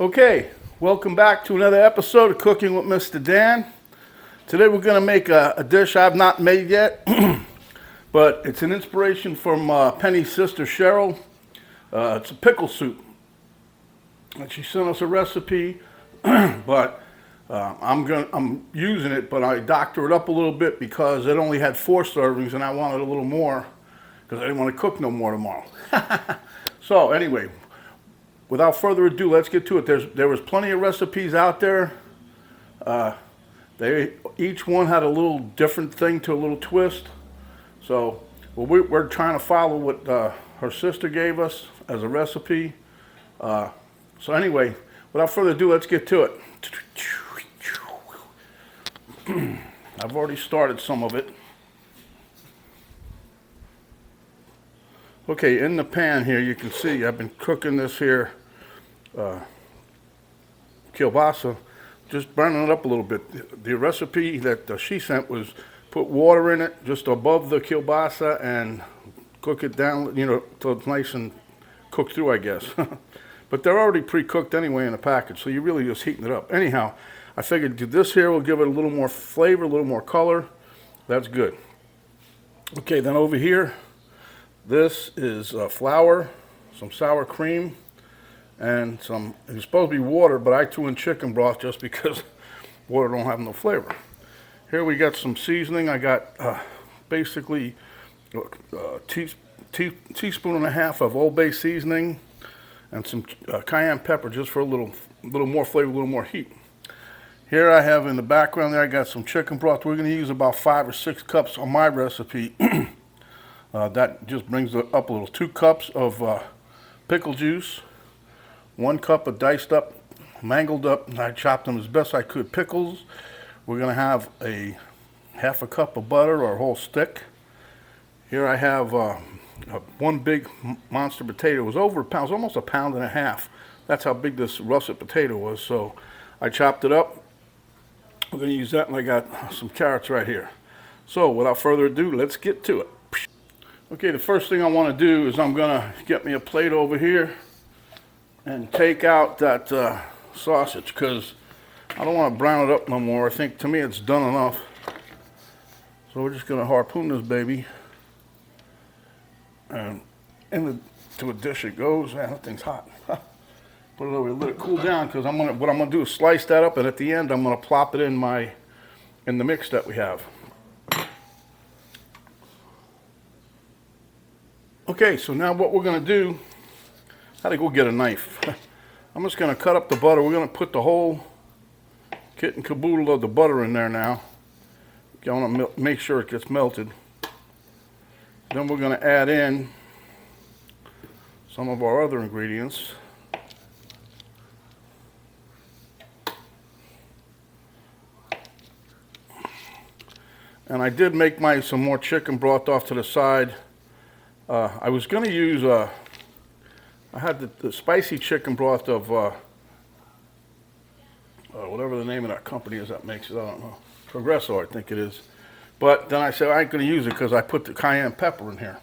Okay, welcome back to another episode of Cooking with Mr. Dan. Today we're going to make a dish I've not made yet, but it's an inspiration from Penny's sister Cheryl. It's a pickle soup. And she sent us a recipe, but I'm using it, but I doctor it up a little bit because it only had 4 servings and I wanted a little more because I didn't want to cook no more tomorrow. So anyway, without further ado, let's get to it. There was plenty of recipes out there. Each one had a little different thing to a little twist. So we're trying to follow what her sister gave us as a recipe. So anyway, without further ado, let's get to it. I've already started some of it. Okay, in the pan here, you can see I've been cooking this here kielbasa, just burning it up a little bit. The recipe that she sent was put water in it just above the kielbasa and cook it down, till it's nice and cooked through, I guess. But they're already pre-cooked anyway in the package, so you're really just heating it up. Anyhow, I figured this here will give it a little more flavor, a little more color. That's good. Okay, then over here, this is flour, some sour cream, and it's supposed to be water, but I threw in chicken broth just because water don't have no flavor. Here we got some seasoning. I got basically a teaspoon and a half of Old Bay seasoning and some cayenne pepper just for a little more flavor, a little more heat. Here I have in the background there, I got some chicken broth. We're going to use about 5 or 6 cups on my recipe. That just brings it up a little. 2 cups of pickle juice, 1 cup of diced up, mangled up, and I chopped them as best I could, pickles. We're going to have a half a cup of butter or a whole stick. Here I have one big monster potato. It was over a pound, it was almost 1.5 pounds. That's how big this russet potato was. So I chopped it up. We're going to use that, and I got some carrots right here. So without further ado, let's get to it. Okay, the first thing I want to do is I'm going to get me a plate over here and take out that sausage because I don't want to brown it up no more. I think to me it's done enough. So we're just going to harpoon this baby. And into a dish it goes. Man, that thing's hot. Put it over here, let it cool down because what I'm going to do is slice that up, and at the end I'm going to plop it in the mix that we have. Okay, so now what we're going to do, I had to go get a knife. I'm just going to cut up the butter. We're going to put the whole kit and caboodle of the butter in there now. I want to make sure it gets melted. Then we're going to add in some of our other ingredients. And I did make some more chicken broth off to the side. I was going to use, I had the spicy chicken broth of, whatever the name of that company is that makes it, I don't know. Progresso, I think it is. But then I said I ain't going to use it because I put the cayenne pepper in here.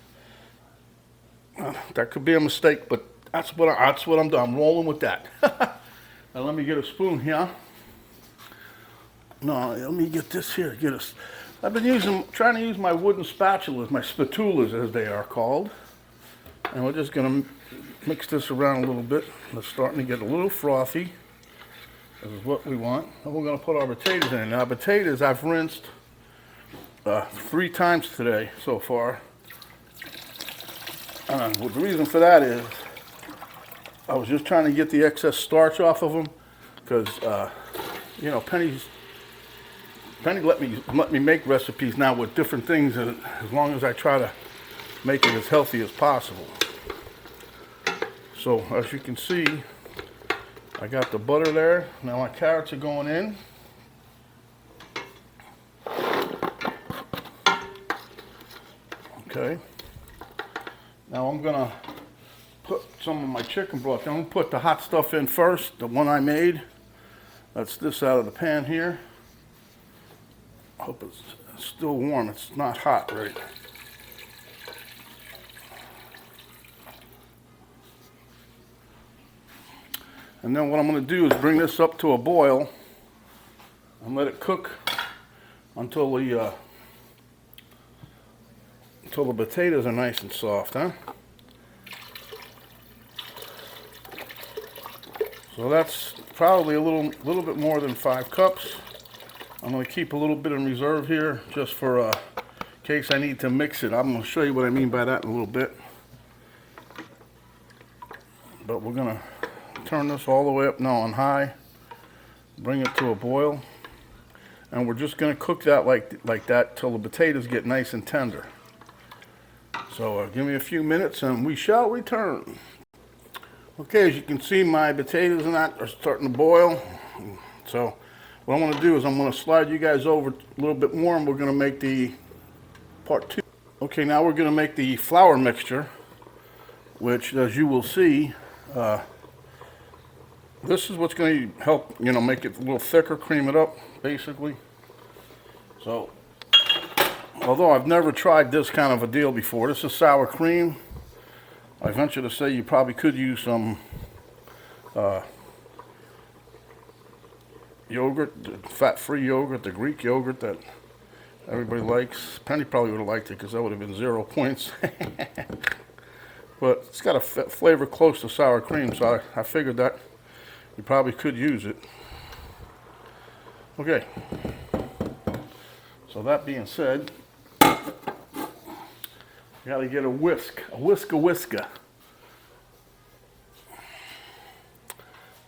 That could be a mistake, but that's what I'm doing. I'm rolling with that. Now let me get a spoon here. No, let me get this here. I've been trying to use my wooden spatulas, my spatulas as they are called. And we're just going to mix this around a little bit. It's starting to get a little frothy. This is what we want. And we're going to put our potatoes in. Now potatoes I've rinsed 3 times today so far. Well, the reason for that is I was just trying to get the excess starch off of them because, Penny let me make recipes now with different things, and as long as I try to make it as healthy as possible. So as you can see, I got the butter there. Now my carrots are going in. Okay. Now I'm gonna put some of my chicken broth. I'm gonna put the hot stuff in first, the one I made. That's this out of the pan here. I hope it's still warm. It's not hot, right? And then what I'm going to do is bring this up to a boil and let it cook until the potatoes are nice and soft, huh? So that's probably a little bit more than 5 cups. I'm going to keep a little bit in reserve here just for in case I need to mix it. I'm going to show you what I mean by that in a little bit. But we're going to turn this all the way up now on high, bring it to a boil, and we're just going to cook that like that till the potatoes get nice and tender. So give me a few minutes and we shall return. Okay, as you can see, my potatoes and that are starting to boil. So what I'm going to do is I'm going to slide you guys over a little bit more and we're going to make the part 2. Okay, now we're going to make the flour mixture, which as you will see, this is what's going to help, make it a little thicker, cream it up, basically. So, although I've never tried this kind of a deal before, this is sour cream. I venture to say you probably could use some yogurt, fat-free yogurt, the Greek yogurt that everybody likes. Penny probably would have liked it because that would have been 0 points. But it's got a flavor close to sour cream, so I figured that you probably could use it. Okay. So that being said, you gotta get a whisker.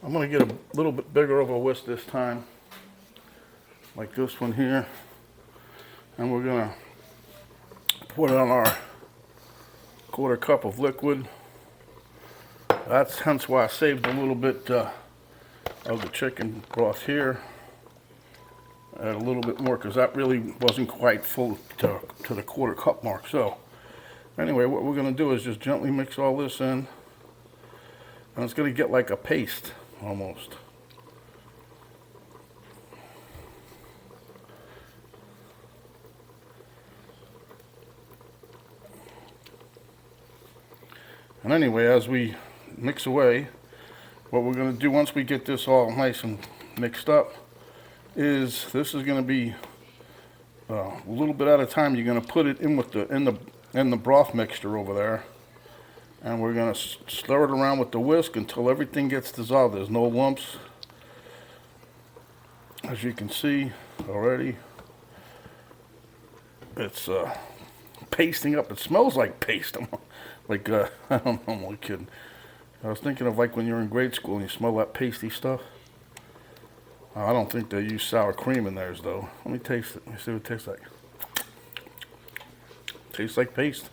I'm gonna get a little bit bigger of a whisk this time, like this one here, and we're gonna put on our 1/4 cup of liquid. That's hence why I saved a little bit of the chicken broth here. Add a little bit more because that really wasn't quite full to the 1/4 cup mark. So anyway, what we're going to do is just gently mix all this in, and it's going to get like a paste almost. And anyway, as we mix away, what we're going to do once we get this all nice and mixed up is this is going to be a little bit at a time. You're going to put it in with in the broth mixture over there, and we're going to stir it around with the whisk until everything gets dissolved. There's no lumps, as you can see already. It's pasting up. It smells like paste. Like I don't know, I'm only kidding. I was thinking of like when you're in grade school and you smell that pasty stuff. I don't think they use sour cream in theirs though. Let me taste it. Let me see what it tastes like. Tastes like paste.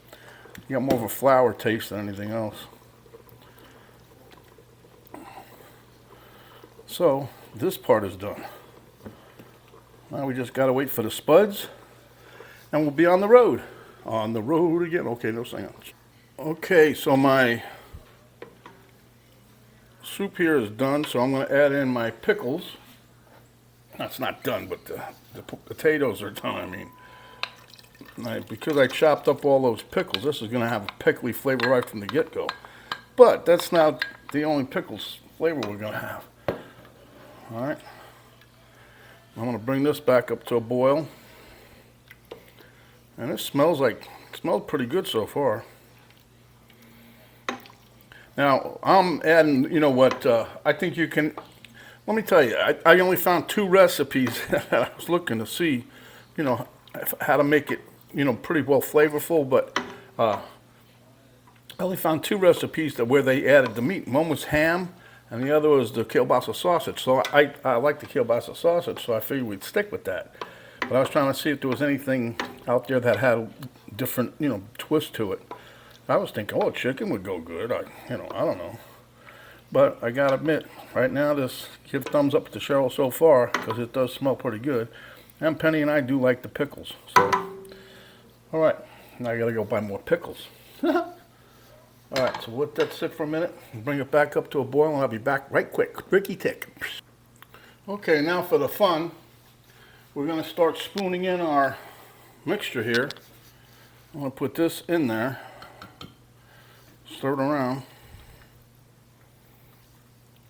You got more of a flour taste than anything else. So this part is done. Now we just gotta wait for the spuds, and we'll be on the road. On the road again. Okay, no singing. Okay, so my soup here is done, so I'm going to add in my pickles. That's not done, but the potatoes are done, I mean. Because I chopped up all those pickles, this is going to have a pickly flavor right from the get-go. But that's not the only pickles flavor we're going to have. Alright. I'm going to bring this back up to a boil. And it smells pretty good so far. Now, I'm adding, I think you can, let me tell you, I only found 2 recipes that I was looking to see, how to make it, pretty well flavorful, but I only found 2 recipes where they added the meat. One was ham, and the other was the kielbasa sausage. So I like the kielbasa sausage, so I figured we'd stick with that. But I was trying to see if there was anything out there that had a different, twist to it. I was thinking, oh, chicken would go good. I don't know. But I gotta admit, right now, give thumbs up to Cheryl so far, because it does smell pretty good. And Penny and I do like the pickles. So, all right, now I gotta go buy more pickles. All right, so let that sit for a minute, and bring it back up to a boil, and I'll be back right quick. Quicky tick. Okay, now for the fun, we're gonna start spooning in our mixture here. I'm gonna put this in there. Stir it around.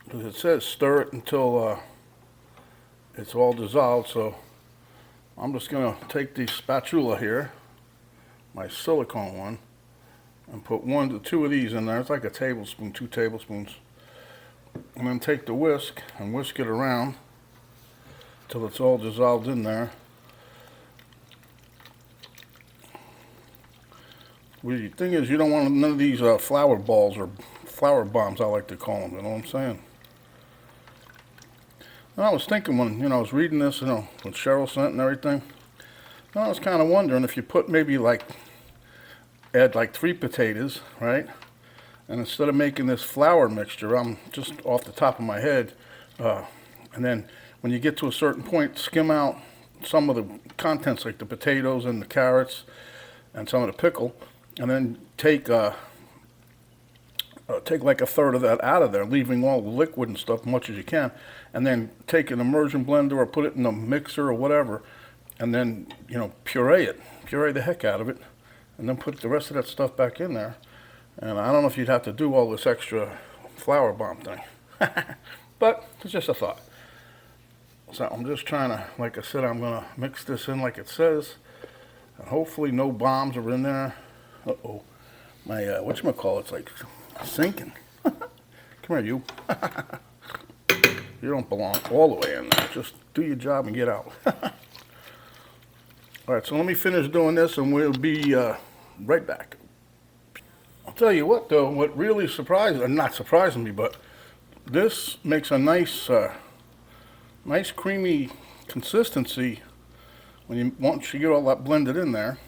because it says stir it until it's all dissolved. So I'm just going to take the spatula here, my silicone one, and put 1 to 2 of these in there. It's like a tablespoon, 2 tablespoons. And then take the whisk and whisk it around till it's all dissolved in there. The thing is, you don't want none of these flour balls or flour bombs, I like to call them, you know what I'm saying? And I was thinking when, I was reading this, what Cheryl sent and everything, and I was kind of wondering if you put maybe add like 3 potatoes, right? And instead of making this flour mixture, I'm just off the top of my head, and then when you get to a certain point, skim out some of the contents, like the potatoes and the carrots and some of the pickle, and then take like 1/3 of that out of there, leaving all the liquid and stuff, much as you can, and then take an immersion blender or put it in a mixer or whatever, and then, puree the heck out of it, and then put the rest of that stuff back in there. And I don't know if you'd have to do all this extra flour bomb thing, but it's just a thought. So I'm just trying to, like I said, I'm going to mix this in like it says, and hopefully no bombs are in there. Uh-oh, my, whatchamacallit's like sinking. Come here, you. You don't belong all the way in there. Just do your job and get out. All right, so let me finish doing this and we'll be right back. I'll tell you what, though, what really surprised, or not surprising me, but this makes a nice, nice creamy consistency once you get all that blended in there.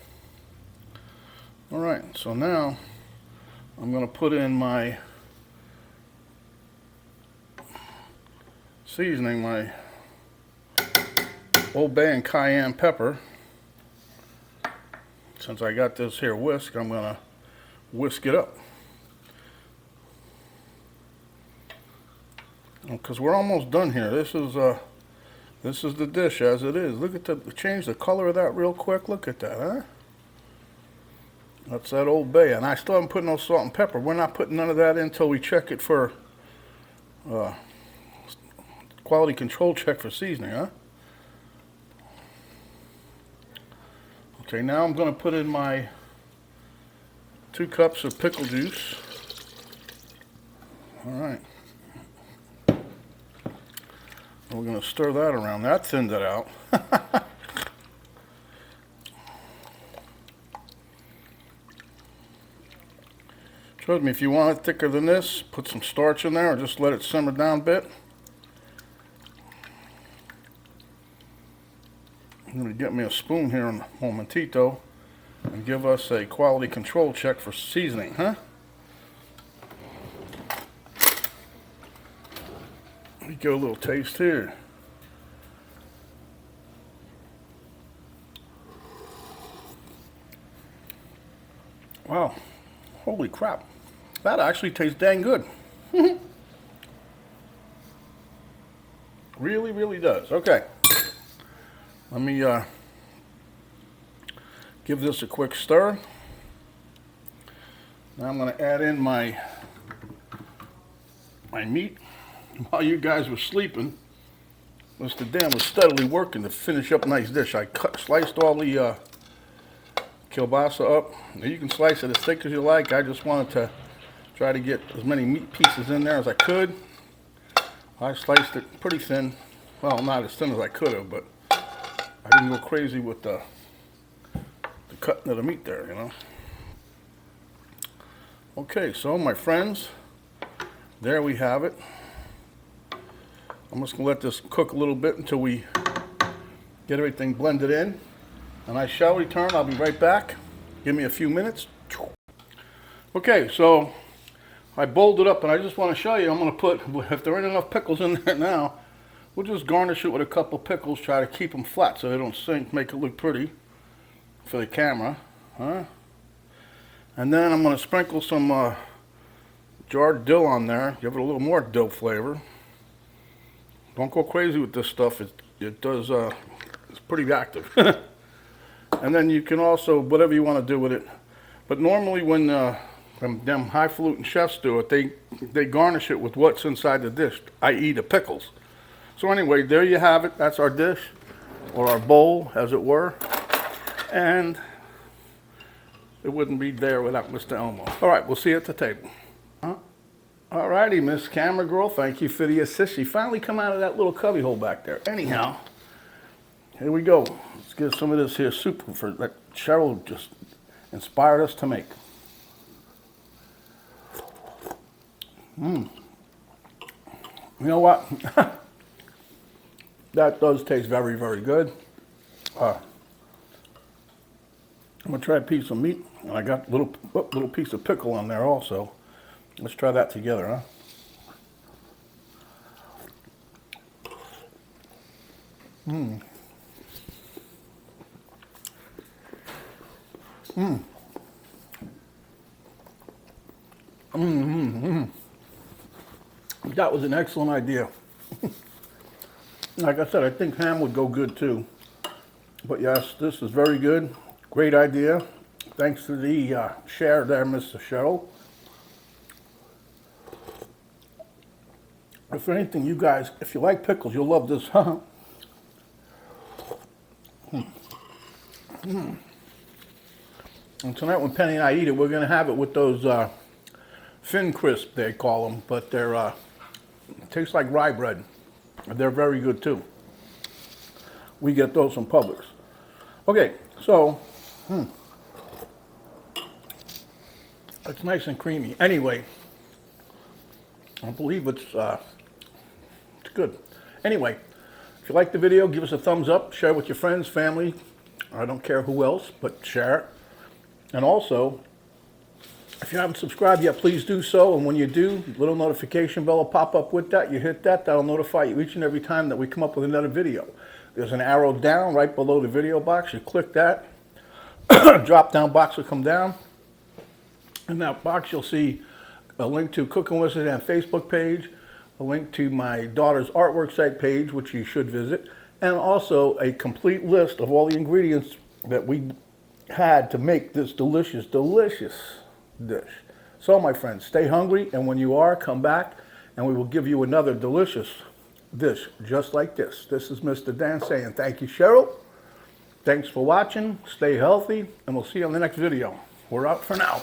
All right, so now I'm going to put in my seasoning, my Old Bay and cayenne pepper. Since I got this here whisk, I'm going to whisk it up. Because we're almost done here. This is the dish as it is. Look at change the color of that real quick. Look at that, huh? That's that Old Bay, and I still haven't put no salt and pepper. We're not putting none of that in until we check it for quality control check for seasoning, huh? Okay, now I'm going to put in my 2 cups of pickle juice. All right. And we're going to stir that around. That thinned it out. Trust me, if you want it thicker than this, put some starch in there or just let it simmer down a bit. I'm going to get me a spoon here in a momentito and give us a quality control check for seasoning, huh? Let me give a little taste here. Wow, holy crap. That actually tastes dang good. Really, really does. Okay. Let me give this a quick stir. Now I'm going to add in my meat. While you guys were sleeping, Mr. Dan was steadily working to finish up a nice dish. I sliced all the kielbasa up. Now you can slice it as thick as you like. I just wanted to try to get as many meat pieces in there as I could. I sliced it pretty thin. Well, not as thin as I could have, but I didn't go crazy with the cutting of the meat there, you know. Okay, so my friends, there we have it. I'm just going to let this cook a little bit until we get everything blended in. And I shall return. I'll be right back. Give me a few minutes. Okay, so I bowled it up, and I just want to show you, I'm going to put, if there ain't enough pickles in there now, we'll just garnish it with a couple pickles, try to keep them flat so they don't sink, make it look pretty for the camera. Huh? And then I'm going to sprinkle some jarred dill on there, give it a little more dill flavor. Don't go crazy with this stuff. It does, it's pretty active. And then you can also, whatever you want to do with it. But normally when them highfalutin chefs do it. They garnish it with what's inside the dish, i.e. the pickles. So anyway, there you have it. That's our dish, or our bowl, as it were. And it wouldn't be there without Mr. Elmo. All right, we'll see you at the table. All righty, Miss Camera Girl, thank you for the assist. She finally come out of that little cubby hole back there. Anyhow, here we go. Let's get some of this here soup that Cheryl just inspired us to make. You know what? That does taste very, very good. I'm gonna try a piece of meat, and I got a little piece of pickle on there also. Let's try that together, huh? That was an excellent idea. Like I said, I think ham would go good too. But yes, this is very good. Great idea. Thanks to the share there, Mr. Cheryl. If anything, you guys, if you like pickles, you'll love this, huh? And tonight when Penny and I eat it, we're going to have it with those Rye Crisps, they call them, but they're taste like rye bread. They're very good too. We get those from Publix. Okay, so it's nice and creamy. Anyway, I believe it's good. Anyway, if you like the video, give us a thumbs up, share with your friends, family. I don't care who else, but share it. And also, if you haven't subscribed yet, please do so. And when you do, little notification bell will pop up with that. You hit that, that'll notify you each and every time that we come up with another video. There's an arrow down right below the video box. You click that, drop down box will come down. In that box, you'll see a link to Cooking with It and Facebook page, a link to my daughter's artwork site page, which you should visit, and also a complete list of all the ingredients that we had to make this delicious, delicious dish. So, my friends, stay hungry, and when you are, come back, and we will give you another delicious dish just like this. This is Mr. Dan saying thank you, Cheryl. Thanks for watching. Stay healthy, and we'll see you on the next video. We're out for now.